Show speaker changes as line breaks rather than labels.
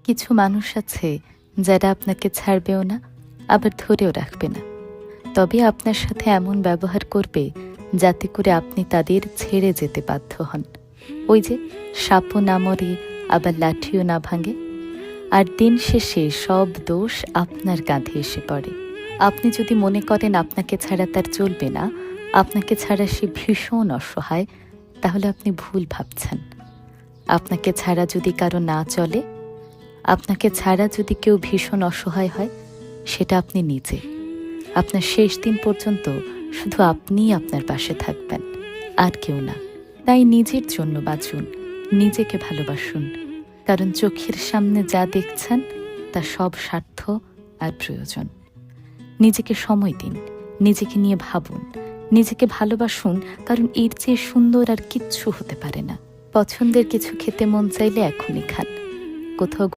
কিছু মানুষ আছে যারা আপনাকে ছাড়বেও না, আবার ধরেও রাখবে না। তবে আপনার সাথে এমন ব্যবহার করবে যাতে করে আপনি তাদের ছেড়ে যেতে বাধ্য হন। ওই যে সাপও না মরে আবার লাঠিও না ভাঙে। আর দিন শেষে সব দোষ আপনার কাঁধে এসে পড়ে। আপনি যদি মনে করেন আপনাকে ছাড়া তার চলবে না, আপনাকে ছাড়া সে ভীষণ অসহায়, তাহলে আপনি ভুল ভাবছেন। আপনাকে ছাড়া যদি কারো না চলে, আপনাকে ছাড়া যদি কেউ ভীষণ অসহায় হয়, সেটা আপনি নিজে। আপনার শেষ দিন পর্যন্ত শুধু আপনিই আপনার পাশে থাকবেন, আর কেউ না। তাই নিজের জন্য বাঁচুন, নিজেকে ভালোবাসুন। কারণ চোখের সামনে যা দেখছেন তা সব স্বার্থ আর প্রয়োজন। নিজেকে সময় দিন, নিজেকে নিয়ে ভাবুন, নিজেকে ভালোবাসুন। কারণ এর চেয়ে সুন্দর আর কিচ্ছু হতে পারে না। পছন্দের কিছু খেতে মন চাইলে এখনই খান। কোথাও